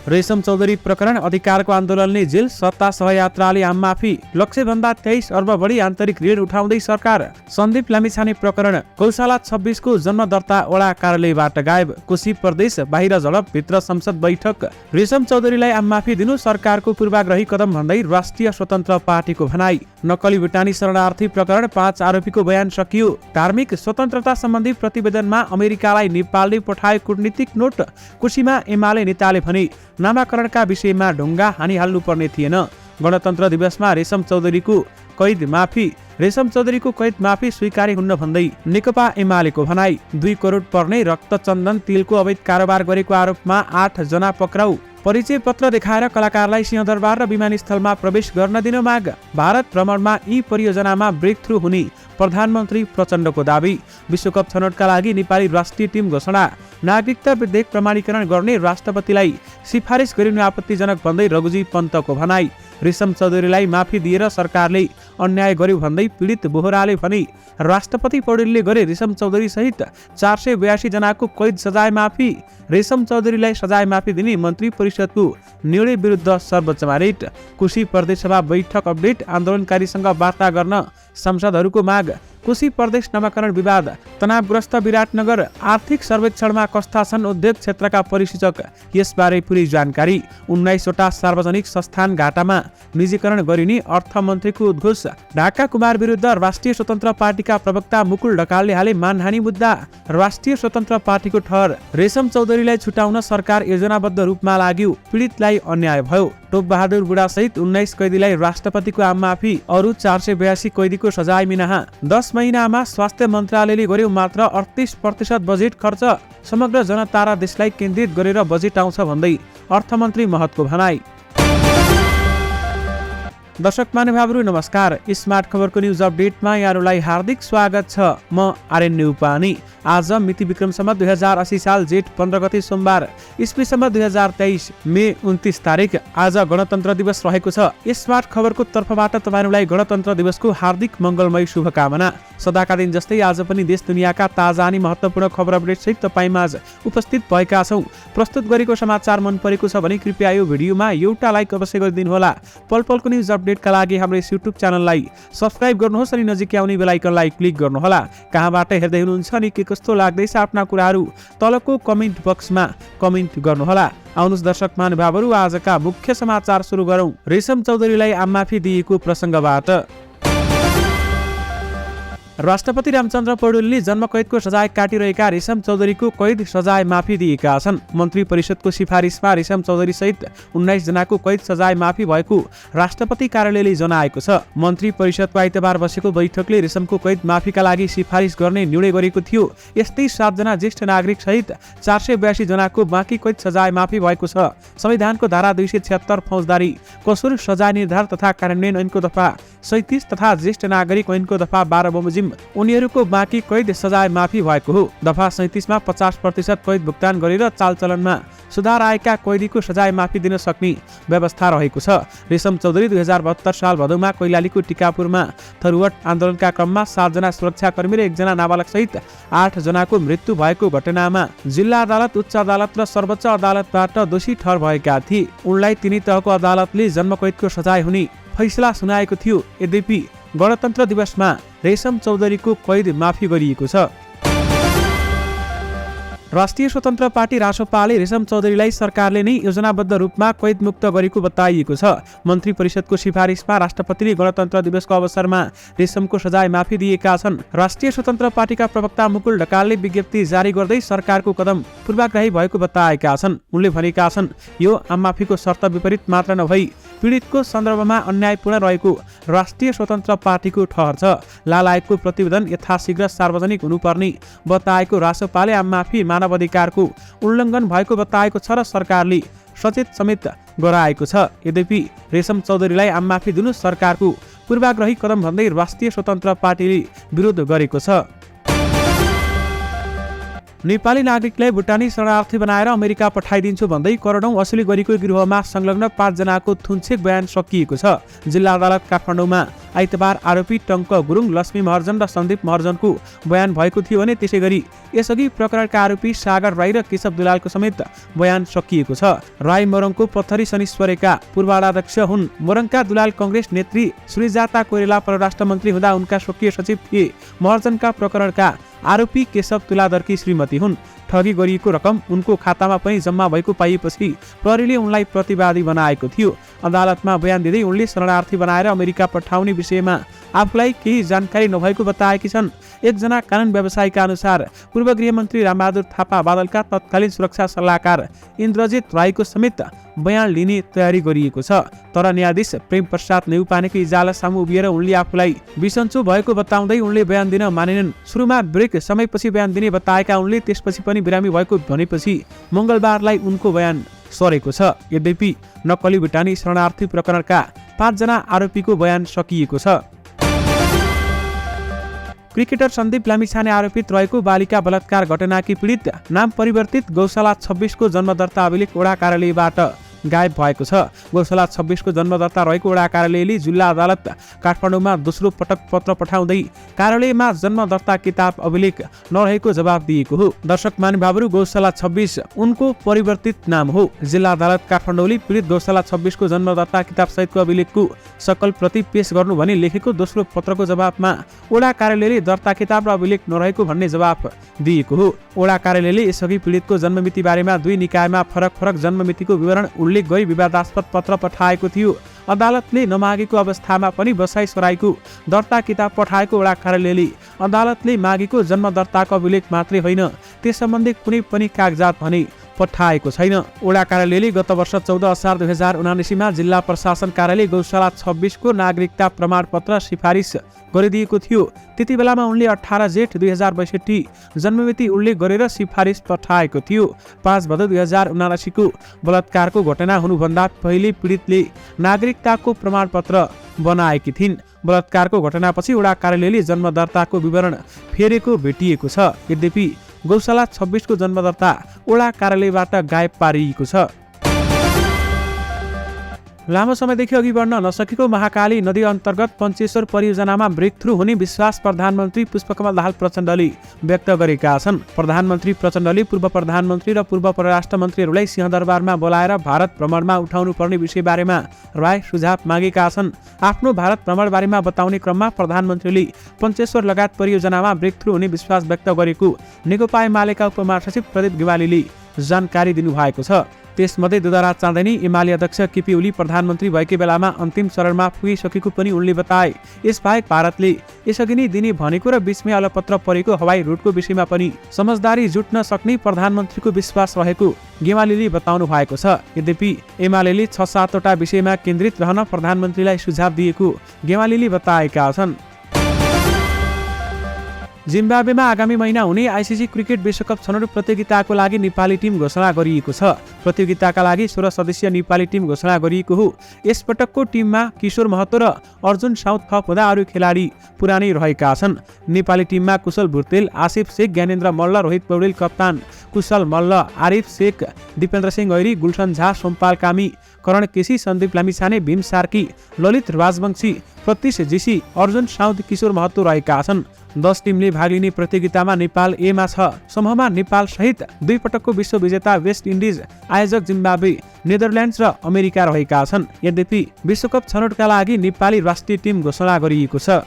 रेशम चौधरी प्रकरण अधिकारको आन्दोलनले जेल, सत्ता सहयात्राले आम माफी, लक्ष्यभन्दा 23 अर्ब बढी आन्तरिक ऋण उठाउँदै सरकार। सन्दीप लामिछाने प्रकरण, गौशाला 26 को जन्म दर्ता वडा कार्यालयबाट गायब, कोशी प्रदेश बाहिर झडप भित्र संसद बैठक। रेशम चौधरीलाई आम माफी दिनु सरकारको पूर्वाग्रही कदम भन्दै राष्ट्रिय स्वतन्त्र पार्टीको भनाई। नक्कली भुटानी शरणार्थी प्रकरण, 5 आरोपीको बयान सकियो। धार्मिक स्वतन्त्रता सम्बन्धी प्रतिवेदनमा अमेरिकालाई नेपालले पठाए कूटनीतिक नोट। कुशीमा एमाले नेताले भने नामाकरणका विषयमा ढुङ्गा हानिहाल्नुपर्ने थिएन। गणतन्त्र दिवसमा रेशम चौधरीको कैद माफी, रेशम चौधरीको कैद माफी स्वीकार्य हुन्न भन्दै नेकपा एमालेको भनाई। 2 करोड पर्ने रक्तचन्दन तेलको अवैध कारोबार गरेको आरोपमा 8 जना पक्राउ। परिचय पत्र देखाएर कलाकारलाई सिंहदरबार र विमानस्थलमा प्रवेश गर्न दिन माग। भारत भ्रमणमा यी परियोजनामा ब्रेक थ्रु हुने प्रधानमन्त्री प्रचण्डको दावी। विश्वकप छनौटका लागि नेपाली राष्ट्रिय टिम घोषणा। नागरिकता विधेयक प्रमाणीकरण गर्ने राष्ट्रपतिलाई सिफारिस गरिनु आपत्तिजनक भन्दै रघुजी पन्तको भनाई। रेशम चौधरीलाई माफी दिएर सरकारले अन्याय गर्यो भन्दै पीडित बोहराले भने राष्ट्रपति पौडेलले गरे रेशम चौधरी सहित 482 जनाको कैद सजाय माफी। रेशम चौधरीलाई सजाय माफी दिने मन्त्री परिषदको निर्णय विरुद्ध सर्वोच्चमा रिट। कोशी प्रदेशसभा बैठक अपडेट, आन्दोलनकारीसँग वार्ता गर्न सांसदहरूको माग। कोशी प्रदेश नामाकरण विवाद, तनावग्रस्त विराटनगर। आर्थिक सर्वेक्षणमा कस्ता छन् उद्योग क्षेत्रका परिसूचक, यसबारे पुरै जानकारी। 19 वटा सार्वजनिक संस्थान घाटामा निजीकरण गरिने अर्थमन्त्रीको उद्घोष। ढाका कुमार विरुद्ध राष्ट्रिय स्वतन्त्र पार्टीका प्रवक्ता मुकुल ढकालले हाले मानहानि मुद्दा। राष्ट्रिय स्वतन्त्र पार्टीको ठहर, रेशम चौधरीलाई छुटाउन सरकार योजनाबद्ध रूपमा लाग्यो, पीडितलाई अन्याय भयो। टोप बहादुर बुढा सहित 19 कैदीलाई राष्ट्रपतिको आम माफी, अरु 482 कैदीको सजाय मिनाहा। 10 महिनामा स्वास्थ्य मन्त्रालयले गर्यो मात्र 38% बजेट खर्च। समग्र जनता र देशलाई केन्द्रित गरेर बजेट आउँछ भन्दै अर्थमन्त्री महतको भनाई। दर्शक महानुभावहरू नमस्कार। स्मार्ट खबरको न्युज अपडेटमा यहाँहरूलाई हार्दिक स्वागत छ। म आर्यन न्युपानी। आज मिति विक्रमसम्म 2080 साल जेठ 15 गते सोमबार, इस्वीसम्म 2023 मे 29 तारिक। आज गणतन्त्र दिवस रहेको छ। स्मार्ट खबरको तर्फबाट तपाईहरुलाई गणतन्त्र दिवसको हार्दिक मंगलमय शुभकामना। सदाका दिन जस्तै आज पनि देश दुनियाँका ताजा अनि महत्त्वपूर्ण खबर अपडेट सहित तपाईमाझ उपस्थित भएका छौं। प्रस्तुत गरेको समाचार मन परेको छ भने कृपया यो भिडियोमा एउटा लाइक अवश्य गरिदिनु होला। पलपलको न्युज अपडेटका लागि हाम्रो YouTube च्यानललाई सब्स्क्राइब गर्नुहोस् अनि नजिकै आउने बेल आइकनलाई क्लिक गर्नु होला। कहाँबाट हेर्दै हुनुहुन्छ अनि के कस्तो लाग्दैछ आफ्ना कुराहरू तलको कमेन्ट बक्समा कमेन्ट गर्नुहोला। आउनुहोस् दर्शक महानुभावहरू, आजका मुख्य समाचार सुरु गरौं। रेशम चौधरीलाई आम माफी दिएको प्रसंगबाट। राष्ट्रपति रामचन्द्र पौडेलले जन्मकैदको सजाय काटिरहेका रेशम चौधरीको कैद सजाय माफी दिएका छन्। मन्त्री परिषदको सिफारिसमा रेशम चौधरी सहित 19 जनाको कैद सजाय माफी भएको राष्ट्रपति कार्यालयले जनाएको छ। मन्त्री परिषदको आइतबार बसेको बैठकले रेशमको कैद माफीका लागि सिफारिस गर्ने निर्णय गरेको थियो। यस्तै 7 जना ज्येष्ठ नागरिक सहित 482 जनाको बाँकी कैद सजाय माफी भएको छ। संविधानको धारा 276 फौजदारी कसुर सजाय निर्धारण तथा कार्यान्वयन ऐनको दफा 37 तथा ज्येष्ठ नागरिक ऐनको दफा 12 बमोजिम उनीहरूको बाँकी कैद सजाय माफी भएको हो। दफा 37 मा 50% कैद भुक्तान गरेर चालचलनमा सुधार आएका कैदीको सजाय माफी दिन सक्ने व्यवस्था रहेको छ। रेशम चौधरी 2072 साल भदौमा कैलालीको टिकापुरमा थरुवट आन्दोलनका क्रममा 7 जना सुरक्षाकर्मी र 1 जना नाबालक सहित 8 जनाको मृत्यु भएको घटनामा जिल्ला अदालत, उच्च अदालत र सर्वोच्च अदालतबाट दोषी ठहर भएका थिए। उनलाई तिनै तहको अदालतले जन्मकैदको सजाय हुने फैसला सुनाएको थियो। यद्यपि गणतन्त्र दिवसमा रेशम चौधरीको कैद माफी गरिएको छ। राष्ट्रिय स्वतन्त्र पार्टी रासोपाले रेशम चौधरीलाई सरकारले नै योजनाबद्ध रूपमा कैद मुक्त गरेको बताइएको छ। मन्त्री परिषदको सिफारिसमा राष्ट्रपतिले गणतन्त्र दिवसको अवसरमा रेशमको सजाय माफी दिएका छन्। राष्ट्रिय स्वतन्त्र पार्टीका प्रवक्ता मुकुल ढकालले विज्ञप्ति जारी गर्दै सरकारको कदम पूर्वाग्रही भएको बताएका छन्। उनले भनेका छन्, यो आम माफीको शर्त विपरीत मात्र नभई पीडितको सन्दर्भमा अन्यायपूर्ण रहेको राष्ट्रिय स्वतन्त्र पार्टीको ठहर छ। लालायतको प्रतिवेदन यथाशीघ्र सार्वजनिक हुनुपर्ने बताएको रासोपाले आम माफी मानव अधिकारको उल्लङ्घन भएको बताएको छ र सरकारले सचेत समेत गराएको छ। यद्यपि रेशम चौधरीलाई आम माफी दिनु सरकारको पूर्वाग्रही कदम भन्दै राष्ट्रिय स्वतन्त्र पार्टीले विरोध गरेको छ। नेपाली नागरिकलाई भुटानी शरणार्थी बनाएर अमेरिका पठाइदिन्छु भन्दै करोडौं असुली गरेको गिरोहमा संलग्न 5 जनाको थुन्चेक बयान सकिएको छ। जिल्ला अदालत काठमाडौँमा आइतबार आरोपी टङ्क गुरुङ, लक्ष्मी महर्जन र सन्दीप महर्जनको बयान भएको थियो भने त्यसैगरी यसअघि प्रकरणका आरोपी सागर राई र केशव दुलालको समेत बयान सकिएको छ। राई मोरङको पत्थरी शनिश्वरेका पूर्वाध्यक्ष हुन्। मोरङका दुलाल कांग्रेस नेत्री सुनिजाता कोइराला परराष्ट्र मन्त्री हुँदा उनका स्वकीय सचिव थिए। महर्जनका प्रकरणका आरोपी केशव तुलाधरकी श्रीमती हुन्। ठगी गरिएको रकम उनको खातामा पनि जम्मा भएको पाइएपछि प्रहरीले उनलाई प्रतिवादी बनाएको थियो। अदालतमा बयान दिँदै उनले शरणार्थी बनाएर अमेरिका पठाउने विषयमा आफूलाई केही जानकारी नभएको बताएकी छन्। एकजना कानुन व्यवसायीका अनुसार पूर्व गृहमन्त्री रामबहादुर थापा बादलका तत्कालीन सुरक्षा सल्लाहकार इन्द्रजित राईको समेत बयान लिने तयारी गरिएको छ। तर न्यायाधीश प्रेम प्रसाद नेउपानेको इजाला सामु उभिएर उनले आफूलाई बिसन्चो भएको बताउँदै उनले बयान दिन मानेनन्। सुरुमा ब्रेक समयपछि बयान दिने बताएका उनले त्यसपछि पनि बिरामी भएको भनेपछि मंगलबारलाई उनको बयान सरेको छ। यद्यपि नक्कली भुटानी शरणार्थी प्रकरणका 5 जना आरोपीको बयान सकिएको छ। क्रिकेटर सन्दीप लामिछाने आरोपित रहेको बालिका बलात्कार घटनाकी पीडित नाम परिवर्तित गौशाला 26 को जन्म दर्ता अभिलेख वडा कार्यालयबाट गायब भएको छ। गौशाला 26 को जन्म दर्ता रहेको वडा कार्यालयले जिल्ला अदालत काठमाडौँमा दोस्रो पटक पत्र पठाउँदै कार्यालयमा जन्म दर्ता किताब अभिलेख नरहेको जवाब दिएको हो। दर्शक महानुभावहरू, गौशाला 26 उनको परिवर्तित नाम हो। जिल्ला अदालत काठमाडौँले पीडित गौशाला 26 को जन्म दर्ता किताब सहितको अभिलेखको सकल प्रति पेश गर्नु भनी लेखेको दोस्रो पत्रको जवाबमा वडा कार्यालयले दर्ता किताब र अभिलेख नरहेको भन्ने जवाब दिएको हो। वडा कार्यालयले यसअघि पीडितको जन्ममिति बारेमा 2 निकायमा फरक जन्ममितिको विवरण उल्लेख गरी विवादास्पद पत्र पठाएको थियो। अदालतले नमागेको अवस्थामा पनि बसाई सराईको दर्ता किताब पठाएको वडा कार्यालयले अदालतले मागेको जन्म दर्ताको अभिलेख मात्रै होइन, त्यस सम्बन्धी कुनै पनि कागजात भने पठाएको छैन। वडा कार्यालयले गत वर्ष 14 असार 2079 मा जिल्ला प्रशासन कार्यालय गौशाला 26 को नागरिकता प्रमाणपत्र सिफारिस गरिदिएको थियो। त्यति बेलामा उनले 18 जेठ 2062 जन्ममिति उल्लेख गरेर सिफारिस पठाएको थियो। 5 भदौ 2079 को बलात्कारको घटना हुनुभन्दा पहिले पीडितले नागरिकताको प्रमाणपत्र बनाएकी थिइन्। बलात्कारको घटनापछि वडा कार्यालयले जन्म दर्ताको विवरण फेरेको भेटिएको छ। यद्यपि गौशाला 26 को जन्म दर्ता वडा कार्यालयबाट गायब पारिएको छ। लामो समयदेखि अघि बढ्न नसकेको महाकाली नदी अन्तर्गत पञ्चेश्वर परियोजनामा ब्रेकथ्रु हुने विश्वास प्रधानमन्त्री पुष्पकमल दाहाल प्रचण्डले व्यक्त गरेका छन्। प्रधानमन्त्री प्रचण्डले पूर्व प्रधानमन्त्री र पूर्व परराष्ट्र मन्त्रीहरूलाई सिंहदरबारमा बोलाएर भारत भ्रमणमा उठाउनु पर्ने विषय बारेमा राय सुझाव मागेका छन्। आफ्नो भारत भ्रमण बारेमा बताउने क्रममा प्रधानमन्त्रीले पञ्चेश्वर लगायत परियोजनामा ब्रेकथ्रु हुने विश्वास व्यक्त गरेको नेकपा एमालेका उपमहासचिव प्रदीप गेवालीले जानकारी दिनुभएको छ। त्यसमध्ये दुधराज चाँदैनी एमाले अध्यक्ष केपी ओली प्रधानमन्त्री भएकै बेलामा अन्तिम चरणमा पुगिसकेको पनि उनले बताए। यसबाहेक भारतले यसअघि नै दिने भनेको र बीचमै अलपत्र परेको हवाई रुटको विषयमा पनि समझदारी जुट्न सक्ने प्रधानमन्त्रीको विश्वास रहेको गेवालीले बताउनु भएको छ। यद्यपि एमालेले 6-7 वटा विषयमा केन्द्रित रहन प्रधानमन्त्रीलाई सुझाव दिएको गेवालीले बताएका छन्। जिम्बाब्वेमा आगामी महिना हुने आइसिसी क्रिकेट विश्वकप छनौट प्रतियोगिताको लागि नेपाली टिम घोषणा गरिएको छ। प्रतियोगिताका लागि 16 सदस्यीय नेपाली टिम घोषणा गरिएको हो। यसपटकको टिममा किशोर महतो र अर्जुन साउथ थप हुँदा अरू खेलाडी पुरानै रहेका छन्। नेपाली टिममा कुशल भुर्तेल, आसिफ शेख, ज्ञानेन्द्र मल्ल, रोहित पौडेल, कप्तान कुशल मल्ल, आरिफ शेख, दिपेन्द्र सिंह ऐरी, गुलसन झा, सोमपाल कामी, करण केसी, सन्दीप लामिछाने, भीम सार्की, ललित राजवंशी, प्रतीश जीसी, अर्जुन साउथ, किशोर महतो रहेका छन्। 10 टिमले भाग लिने प्रतियोगितामा नेपाल एमा छ। समूहमा नेपाल सहित 2 पटकको विश्व विजेता वेस्ट इन्डिज, आयोजक जिम्बाब्वे, नेदरल्यान्ड्स र अमेरिका रहेका छन्। यद्यपि विश्वकप छनौटका लागि नेपाली राष्ट्रिय टिम घोषणा गरिएको छ।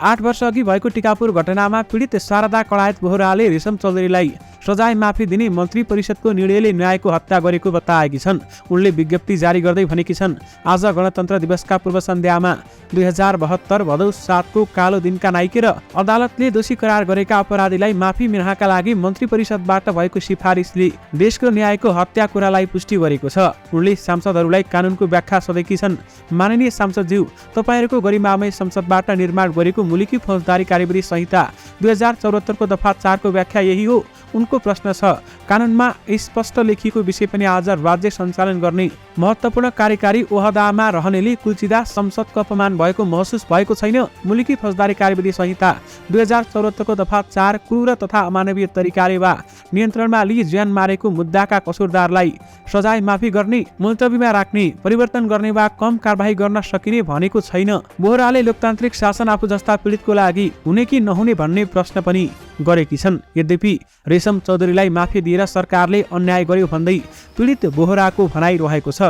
8 वर्ष अघि भएको टिकापुर घटनामा पीडित शारदा कडायत बोहराले रेशम चौधरीलाई सजाय माफी दिने मन्त्री परिषदको निर्णयले न्यायको हत्या गरेको बताएकी छन्। उनले विज्ञप्ति जारी गर्दै भनेकी छन्, आज गणतन्त्र दिवसका पूर्व सन्ध्यामा 2072 भदौ 7 को कालो दिनका नाइकेर अदालतले दोषी करार गरेका अपराधीलाई माफी मिल्नका लागि मन्त्री परिषदबाट भएको सिफारिसले देशको न्यायको हत्या कुरालाई पुष्टि गरेको छ। उनले सांसदहरूलाई कानुनको व्याख्या सोधेकी छन्। माननीय सांसदज्यू, तपाईहरूको गरिमामय संसदबाट निर्माण गरेको मुलुकी फौजदारी कार्यविधि संहिता 2074 को दफा 4 को व्याख्या यही हो। उनको प्रश्न छ, कानुनमा स्पष्ट लेखिएको विषय पनि आज राज्य सञ्चालन गर्ने महत्त्वपूर्ण कार्यकारी ओहदामा रहनेले कुल्चिँदा संसदको अपमान भएको महसुस भएको छैन। मुलुकी फौजदारी कार्यविधि संहिता 2074 को दफा 4 क्रूर तथा अमानवीय तरिकाले वा नियन्त्रणमा लिई ज्यान मारेको मुद्दाका कसुरदारलाई सजाय माफी गर्ने, मुलतवीमा राख्ने, परिवर्तन गर्ने वा कम कारबाही गर्न सकिने भनेको छैन। बोहराले लोकतान्त्रिक शासन आफू जस्ता पीडितको लागि हुने कि नहुने भन्ने प्रश्न पनि गरेकी छन्। यद्यपि रेशम चौधरीलाई माफी दिएर सरकारले अन्याय गर्यो भन्दै पीडित बोहराको भनाइ रहेको छ।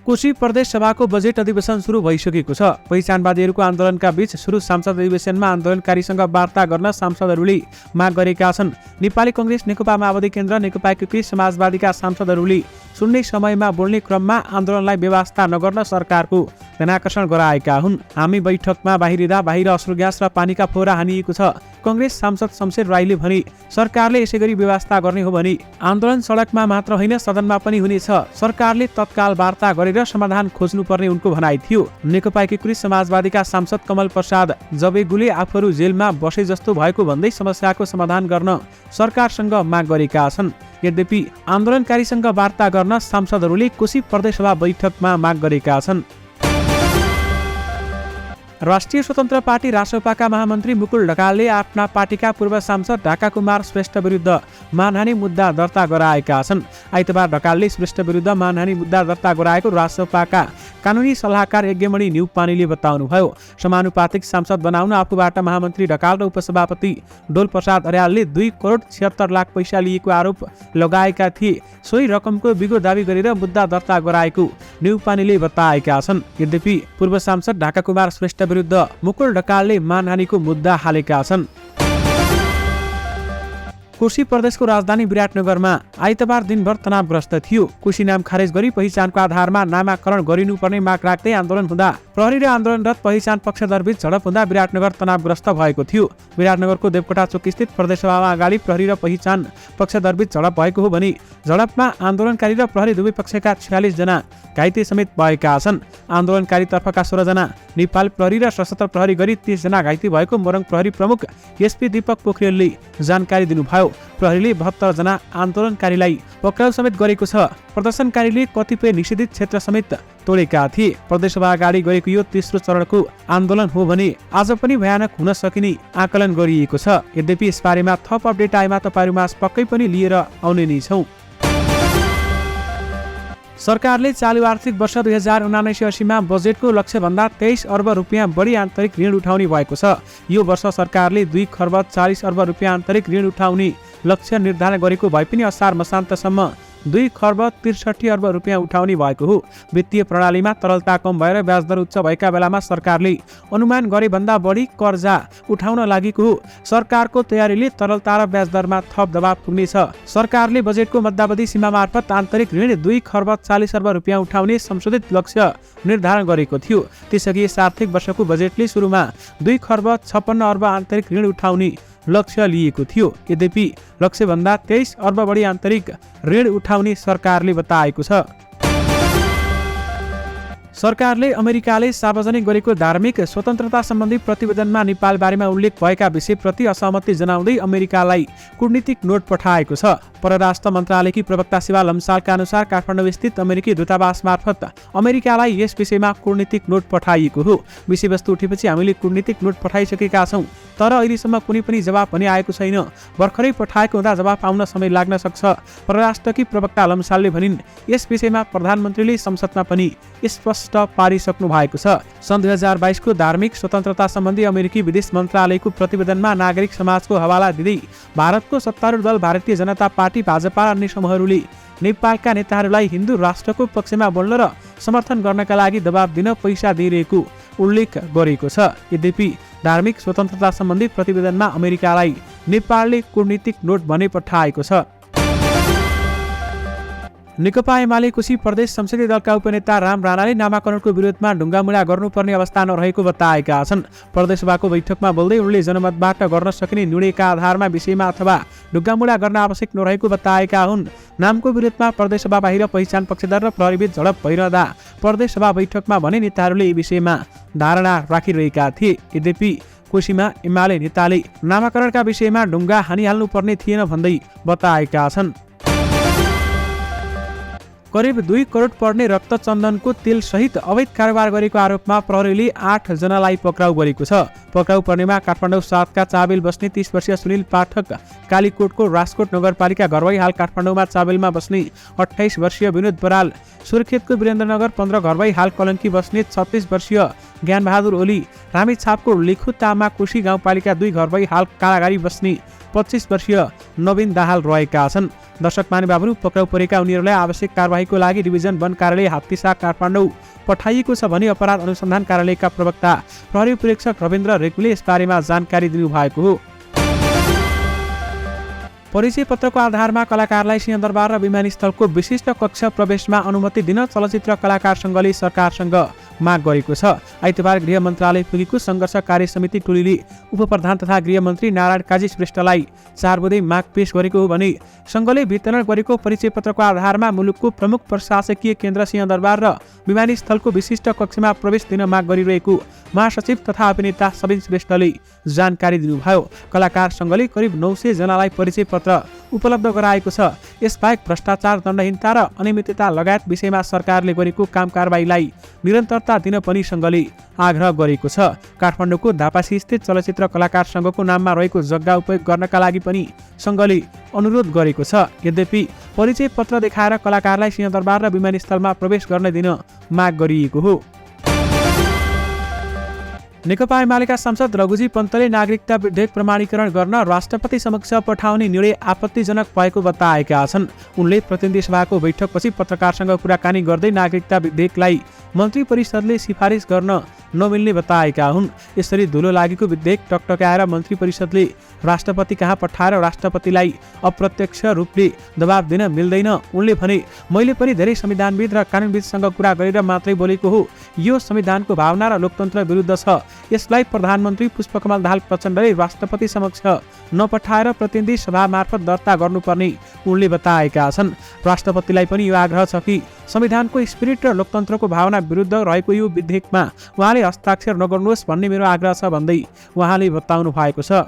कोशी प्रदेश सभाको बजेट अधिवेशन सुरु भइसकेको छ। पहिचानवादीहरूको आन्दोलनका बीच सुरु सांसद अधिवेशनमा आन्दोलनकारीसँग वार्ता गर्न सांसदहरूले माग गरेका छन्। नेपाली कांग्रेस, नेकपा माओवादी केन्द्र, नेकपा एकीकृत समाजवादीका सांसदहरूले सुन्ने समयमा बोल्ने क्रममा आन्दोलनलाई व्यवस्था नगर्न सरकारको ध्यानाकर्षण गराएका हुन्। हामी बैठकमा बाहिरिँदा बाहिर अश्रु ग्यास र पानीका फोहरा हानिएको छ। कांग्रेस सांसद शमशेर राईले भने सरकारले यसैगरी व्यवस्था गर्ने हो भने आन्दोलन सडकमा मात्र होइन सदनमा पनि हुनेछ। सरकारले तत्काल वार्ता गरेर समाधान खोज्नुपर्ने उनको भनाइ थियो। नेकपा एकीकृत समाजवादीका सांसद कमल प्रसाद जबेगुले आफूहरू जेलमा बसे जस्तो भएको भन्दै समस्याको समाधान गर्न सरकारसँग माग गरेका छन्। यद्यपि आन्दोलनकारीसँग वार्ता गर्न सांसदहरूले कोशी प्रदेशसभा बैठकमा माग गरेका छन्। राष्ट्रिय स्वतन्त्र पार्टी रासपाका महामन्त्री मुकुल ढकालले आफ्ना पार्टीका पूर्व सांसद ढाका कुमार श्रेष्ठ विरुद्ध मानहानि मुद्दा दर्ता गराएका छन्। आइतबार ढकालले श्रेष्ठ विरुद्ध मानहानि मुद्दा दर्ता गराएको रासपाका कानुनी सल्लाहकार यज्ञमणि न्युपानीले बताउनुभयो। समानुपातिक सांसद बनाउन आफूबाट महामन्त्री ढकाल र उपसभापति डोल प्रसाद अर्यालले 2 करोड 76 लाख पैसा लिएको आरोप लगाएका थिए। सोही रकमको बिगो दावी गरेर मुद्दा दर्ता गराएको न्युपानीले बताएका छन्। यद्यपि पूर्व सांसद ढाका कुमार श्रेष्ठ विरुद्ध मुकुल ढकालले मानहानिको मुद्दा हालेका छन्। कोशी प्रदेशको राजधानी विराटनगरमा आइतबार दिनभर तनावग्रस्त थियो। कोशी नाम खारेज गरी पहिचानको आधारमा नामाकरण गरिनुपर्ने माग राख्दै आन्दोलन हुँदा प्रहरी र आन्दोलनरत पहिचान पक्षधरबीच झडप हुँदा विराटनगर तनावग्रस्त भएको थियो। विराटनगरको देवकोटा चोक स्थित प्रदेशसभामा अगाडि प्रहरी र पहिचान पक्षधरबीच झडप भएको हो भने झडपमा आन्दोलनकारी र प्रहरी दुवै पक्षका 46 जना घाइते समेत भएका छन्। आन्दोलनकारी तर्फका 16 जना, नेपाल प्रहरी र सशस्त्र प्रहरी गरी 30 जना घाइते भएको मोरङ प्रहरी प्रमुख एसपी दीपक पोखरेलले जानकारी दिनुभयो। प्रहरीले 72 जना आन्दोलनकारीलाई पक्राउ समेत गरेको छ। प्रदर्शनकारीले कतिपय निषेधित क्षेत्र समेत तोडेका थिए। प्रदेशसभा अगाडि गरेको यो तेस्रो चरणको आन्दोलन हो भने आज पनि भयानक हुन सकिने आकलन गरिएको छ। यद्यपि यसबारेमा थप अपडेट आएमा तपाईहरुमा पक्कै पनि लिएर आउने नै छौं। सरकारले चालु आर्थिक वर्ष 2079-80 मा बजेटको लक्ष्यभन्दा 23 अर्ब रुपियाँ बढी आन्तरिक ऋण उठाउने भएको छ। यो वर्ष सरकारले 2 खर्ब 40 अर्ब रुपियाँ आन्तरिक ऋण उठाउने लक्ष्य निर्धारण गरेको भए पनि असार मसान्तसम्म 2 खर्ब 63 अर्ब रुपियाँ उठाउने भएको हो। वित्तीय प्रणालीमा तरलता कम भएर ब्याज दर उच्च भएका बेलामा सरकारले अनुमान गरे भन्दा बढी कर्जा उठाउन लागेको हो। सरकारको तयारीले तरलता र ब्याज दरमा थप दबाव पुग्नेछ। सरकारले बजेटको मध्यावधि सीमा मार्फत आन्तरिक ऋण 2 खर्ब 40 अर्ब रुपियाँ उठाउने संशोधित लक्ष्य निर्धारण गरेको थियो। त्यसअघि यस आर्थिक वर्षको बजेटले सुरुमा 2 खर्ब 56 अर्ब आन्तरिक ऋण उठाउने लक्ष्य लिएको थियो। यद्यपि लक्ष्यभन्दा 23 अर्ब बढी आन्तरिक ऋण उठाउने सरकारले बताएको छ। सरकारले अमेरिकाले सार्वजनिक गरेको धार्मिक स्वतन्त्रता सम्बन्धी प्रतिवेदनमा नेपाल बारेमा उल्लेख भएका विषयप्रति असहमति जनाउँदै अमेरिकालाई कूटनीतिक नोट पठाएको छ। परराष्ट्र मन्त्रालयकी प्रवक्ता शिवा लम्सालका अनुसार काठमाडौँ स्थित अमेरिकी दूतावास मार्फत अमेरिकालाई यस विषयमा कूटनीतिक नोट पठाइएको हो। विषयवस्तु उठेपछि हामीले कूटनीतिक नोट पठाइसकेका छौं, तर अहिलेसम्म कुनै पनि जवाब पनि आएको छैन। भर्खरै पठाएको हुँदा जवाब आउन समय लाग्न सक्छ। परराष्ट्रकी प्रवक्ता लम्सालले भनिन्, यस विषयमा प्रधानमन्त्रीले संसदमा पनि स्पष्ट पारिसक्नु भएको छ। सन् 2022 को धार्मिक स्वतन्त्रता सम्बन्धी अमेरिकी विदेश मन्त्रालयको प्रतिवेदनमा नागरिक समाजको हवाला दिँदै भारतको सत्तारूढ दल भारतीय जनता पार्टी भाजपा र अन्य समूहहरूले नेपालका नेताहरूलाई हिन्दू राष्ट्रको पक्षमा बोल्न र समर्थन गर्नका लागि दबाब दिन पैसा दिइरहेको उल्लेख गरेको छ। यद्यपि धार्मिक स्वतन्त्रता सम्बन्धी प्रतिवेदनमा अमेरिकालाई नेपालले कूटनीतिक नोट भने पठाएको छ। नेकपा एमाले कोशी प्रदेश संसदीय दलका उपनेता राम राणाले नामाकरणको विरोधमा ढुङ्गामुढा गर्नुपर्ने अवस्था नरहेको बताएका छन्। प्रदेशसभाको बैठकमा बोल्दै उनले जनमतबाट गर्न सकिने निर्णयका आधारमा विषयमा अथवा ढुङ्गामुढा गर्न आवश्यक नरहेको बताएका हुन्। नामको विरोधमा प्रदेशसभा बाहिर पहिचान पक्षधर र प्रहरीबीच झडप भइरहँदा प्रदेशसभा बैठकमा भने नेताहरूले यी विषयमा धारणा राखिरहेका थिए। यद्यपि कोशीमा एमाले नेताले नामाकरणका विषयमा ढुङ्गा हानिहाल्नुपर्ने थिएन भन्दै बताएका छन्। करिब 2 करोड पर्ने रक्तचन्दनको तेल सहित अवैध कारोबार गरेको आरोपमा प्रहरीले 8 जनालाई पक्राउ गरेको छ। पक्राउ पर्नेमा काठमाडौँ 7 का चाबेल बस्ने 30 वर्षीय सुनिल पाठक, कालीकोटको राजकोट नगरपालिका घरवाई हाल काठमाडौँमा चाबेलमा बस्ने 28 वर्षीय विनोद बराल, सुर्खेतको वीरेन्द्रनगर 15 घरवाई हाल कलङ्की बस्ने 36 वर्षीय ज्ञानबहादुर ओली, रामेछापको लेखुतामा कोशी गाउँपालिका 2 घरवाई हाल कालागारी बस्ने 25 वर्षीय नवीन दाहाल रहेका छन्। दर्शक महानुभावहरू, पक्राउ परेका उनीहरूलाई आवश्यक कारबाहीको लागि डिभिजन वन कार्यालय हात्तीसा काठमाडौँ पठाइएको छ भने अपराध अनुसन्धान कार्यालयका प्रवक्ता प्रहरी प्रेक्षक रविन्द्र रेग्मीले यसबारेमा जानकारी दिनुभएको हो। परिचय पत्रको आधारमा कलाकारलाई सिंहदरबार र विमानस्थलको विशिष्ट कक्ष प्रवेशमा अनुमति दिन चलचित्र कलाकार सङ्घले सरकारसँग माग गरेको छ। आइतबार गृह मन्त्रालय पुगेको सङ्घर्ष कार्य समिति टोलीले उपप्रधान तथा गृहमन्त्री नारायण काजी श्रेष्ठलाई 4 बुँदे माग पेश गरेको हो भने सङ्घले वितरण गरेको परिचय पत्रको आधारमा मुलुकको प्रमुख प्रशासकीय केन्द्र सिंहदरबार र विमानस्थलको विशिष्ट कक्षमा प्रवेश दिन माग गरिरहेको महासचिव तथा अभिनेता सबिन श्रेष्ठले जानकारी दिनुभयो। कलाकार सङ्घले करिब 900 जनालाई परिचय पत्र उपलब्ध गराएको छ। यसबाहेक भ्रष्टाचार, दण्डहीनता र अनियमितता लगायत विषयमा सरकारले गरेको काम कारबाहीलाई निरन्तरता दिन पनि सङ्घले आग्रह गरेको छ। काठमाडौँको धापासी स्थित चलचित्र कलाकार सङ्घको नाममा रहेको जग्गा उपयोग गर्नका लागि पनि सङ्घले अनुरोध गरेको छ। यद्यपि परिचय पत्र देखाएर कलाकारलाई सिंहदरबार र विमानस्थलमा प्रवेश गर्न दिन माग गरिएको हो। नेकपा एमालेका सांसद रघुजी पन्तले नागरिकता विधेयक प्रमाणीकरण गर्न राष्ट्रपति समक्ष पठाउने निर्णय आपत्तिजनक भएको बताएका छन्। उनले प्रतिनिधि सभाको बैठकपछि पत्रकारसँग कुराकानी गर्दै नागरिकता विधेयकलाई मन्त्री परिषदले सिफारिस गर्न नमिल्ने बताएका हुन्। यसरी धुलो लागेको विधेयक टकटकाएर मन्त्री परिषदले राष्ट्रपति कहाँ पठाएर राष्ट्रपतिलाई अप्रत्यक्ष रूपले दबाब दिन मिल्दैन। उनले भने, मैले पनि धेरै संविधानविद र कानुनविदसँग कुरा गरेर मात्रै बोलेको हो। यो संविधानको भावना र लोकतन्त्र विरुद्ध छ। यसलाई प्रधानमन्त्री पुष्पकमल दाहाल प्रचण्डले राष्ट्रपति समक्ष नपठाएर प्रतिनिधि सभा मार्फत दर्ता गर्नुपर्ने उनले बताएका छन्। राष्ट्रपतिलाई पनि यो आग्रह छ कि संविधानको स्पिरिट र लोकतन्त्रको भावना विरुद्ध रहेको यो विधेयकमा उहाँले हस्ताक्षर नगर्नुहोस् भन्ने मेरो आग्रह छ भन्दै उहाँले बताउनु भएको छ।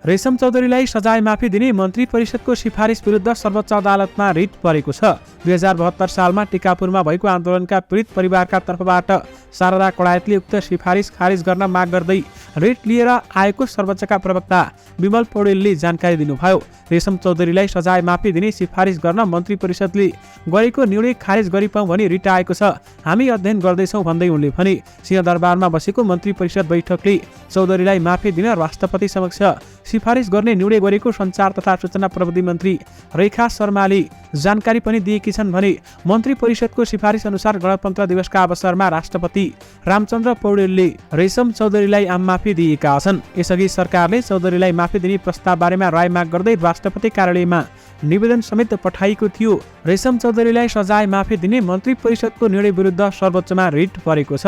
रेशम चौधरीलाई सजाय माफी दिने मन्त्री परिषदको सिफारिस विरुद्ध सर्वोच्च अदालतमा रिट परेको छ। 2072 सालमा टिकापुरमा भएको आन्दोलनका पीडित परिवारका तर्फबाट शारदा कडायतले उक्त सिफारिस खारिज गर्न माग गर्दै रिट लिएर आएको सर्वोच्चका प्रवक्ता विमल पौडेलले जानकारी दिनुभयो। रेशम चौधरीलाई सजाय माफी दिने सिफारिस गर्न मन्त्री परिषदले गरेको निर्णय खारिज गरिपाउँ भनी रिट आएको छ। हामी अध्ययन गर्दैछौँ भन्दै उनले भने, सिंहदरबारमा बसेको मन्त्री परिषद बैठकले चौधरीलाई माफी दिन राष्ट्रपति समक्ष सिफारिस गर्ने निर्णय गरेको सञ्चार तथा सूचना प्रविधि मन्त्री रेखा शर्माले जानकारी पनि दिएकी छन् भने मन्त्री परिषदको सिफारिस अनुसार गणतन्त्र दिवसका अवसरमा राष्ट्रपति रामचन्द्र पौडेलले रेशम चौधरीलाई आम माफी दिएका छन्। यसअघि सरकारले चौधरीलाई माफी दिने प्रस्ताव बारेमा राय माग गर्दै राष्ट्रपति कार्यालयमा निवेदन समेत पठाइएको थियो। रेशम चौधरीलाई सजाय माफी दिने मन्त्री परिषदको निर्णय विरुद्ध सर्वोच्चमा रिट परेको छ।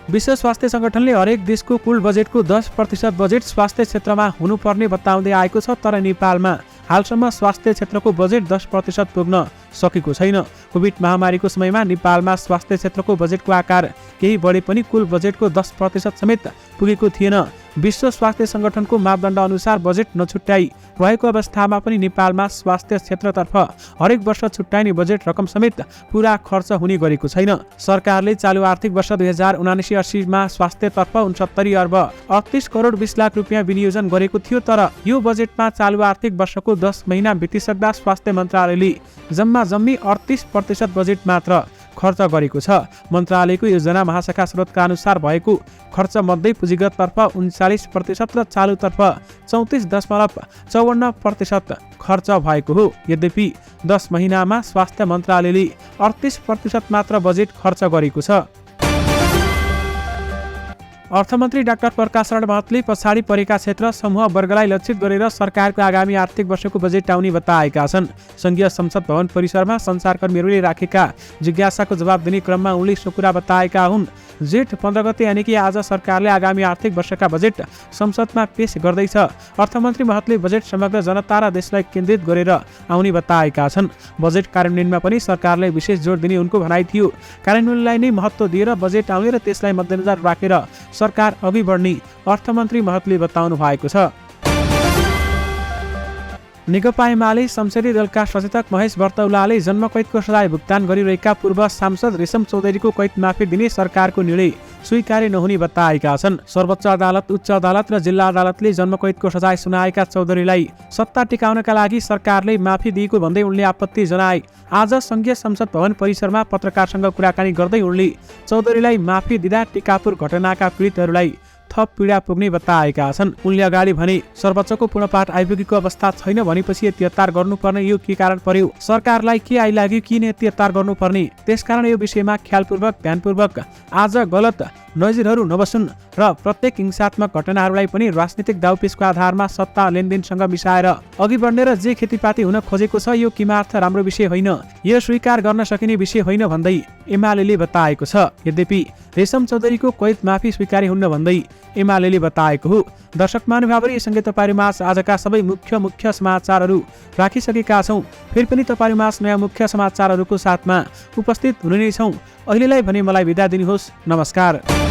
विश्व स्वास्थ्य सङ्गठनले हरेक देशको कुल बजेटको 10% बजेट स्वास्थ्य क्षेत्रमा हुनुपर्ने बताउँदै आएको छ। तर नेपालमा हालसम्म स्वास्थ्य क्षेत्रको बजेट 10% पुग्न सकेको छैन। कोभिड महामारीको समयमा नेपालमा स्वास्थ्य क्षेत्रको बजेटको आकार केही बढे पनि कुल बजेटको 10% समेत पुगेको थिएन। विश्व स्वास्थ्य सङ्गठनको मापदण्ड अनुसार बजेट नछुट्याई रहेको अवस्थामा पनि नेपालमा स्वास्थ्य क्षेत्रतर्फ हरेक वर्ष छुट्याइने बजेट रकम समेत पूरा खर्च हुने गरेको छैन। सरकारले चालु आर्थिक वर्ष 2079-80 मा स्वास्थ्यतर्फ 69 अर्ब 38 करोड 20 लाख रुपियाँ विनियोजन गरेको थियो। तर यो बजेटमा चालु आर्थिक वर्षको 10 महिना बितिसक्दा स्वास्थ्य मन्त्रालयले जम्मी 38% बजेट मात्र खर्च गरेको छ। मन्त्रालयको योजना महाशाखा स्रोतका अनुसार भएको खर्च मध्ये पुँजीगततर्फ 39% र चालुतर्फ 34.54% खर्च भएको हो। यद्यपि 10 महिनामा स्वास्थ्य मन्त्रालयले 38% मात्र बजेट खर्च गरेको छ। अर्थमन्त्री डाक्टर प्रकाश शरण महतले पछाडि परेका क्षेत्र समूह वर्गलाई लक्षित गरेर सरकारको आगामी आर्थिक वर्षको बजेट आउने बताएका छन्। संघीय संसद भवन परिसरमा सञ्चारकर्मीहरूले राखेका जिज्ञासाको जवाब दिने क्रममा उनले सो कुरा बताएका हुन्। जेठ 15 गते यानि कि आज सरकारले आगामी आर्थिक वर्षका बजेट संसदमा पेश गर्दैछ। अर्थमन्त्री महतले बजेट समग्र जनता र देशलाई केन्द्रित गरेर आउने बताएका छन्। बजेट कार्यान्वयनमा पनि सरकारले विशेष जोड दिने उनको भनाइ थियो। कार्यान्वयनलाई नै महत्त्व दिएर बजेट आउने र त्यसलाई मध्यनजर राखेर सरकार अघि बढ्ने अर्थमन्त्री महतले बताउनु भएको छ। नेकपा एमाले संसदीय दलका सचेतक महेश बर्तौलाले जन्मकैदको सजाय भुक्तान गरिरहेका पूर्व सांसद रेशम चौधरीको कैद माफी दिने सरकारको निर्णय स्वीकार्य नहुने बताएका छन्। सर्वोच्च अदालत, उच्च अदालत र जिल्ला अदालतले जन्मकैदको सजाय सुनाएका चौधरीलाई सत्ता टिकाउनका लागि सरकारले माफी दिएको भन्दै उनले आपत्ति जनाए। आज संघीय संसद भवन परिसरमा पत्रकारसँग कुराकानी गर्दै उनले चौधरीलाई माफी दिँदा टिकापुर घटनाका पीडितहरूलाई थप पीडा पुग्ने बताएका छन्। उनले अगाडि भने सर्वोच्चको पूर्णपाठ आइपुगेको अवस्था छैन भनेपछि यति हतार गर्नुपर्ने यो के कारण पर्यो? सरकारलाई के आइलाग्यो किन यति हतार गर्नुपर्ने? त्यसकारण यो विषयमा ख्यालपूर्वक ध्यानपूर्वक आज गलत नजिरहरू नबसुन् र प्रत्येक हिंसात्मक घटनाहरूलाई पनि राजनीतिक दाउपेचको आधारमा सत्ता लेनदेनसँग मिसाएर अघि बढ्ने र जे खेतीपाती हुन खोजेको छ यो किमार्थ राम्रो विषय होइन, यो स्वीकार गर्न सकिने विषय होइन भन्दै एमाले बताएको छ। यद्यपि रेशम चौधरीको कैद माफी स्वीकार्य हुन्न भन्दै एमाले बताएको हो। दर्शक महानुभावहरू, यो सँगै तपाईँहरूमाझ आजका सबै मुख्य समाचारहरू राखिसकेका छौँ। फेरि पनि तपाईँहरूमाझ नयाँ मुख्य समाचारहरूको साथमा उपस्थित हुने नै छौँ। अहिलेलाई भने मलाई बिदा दिनुहोस्। नमस्कार।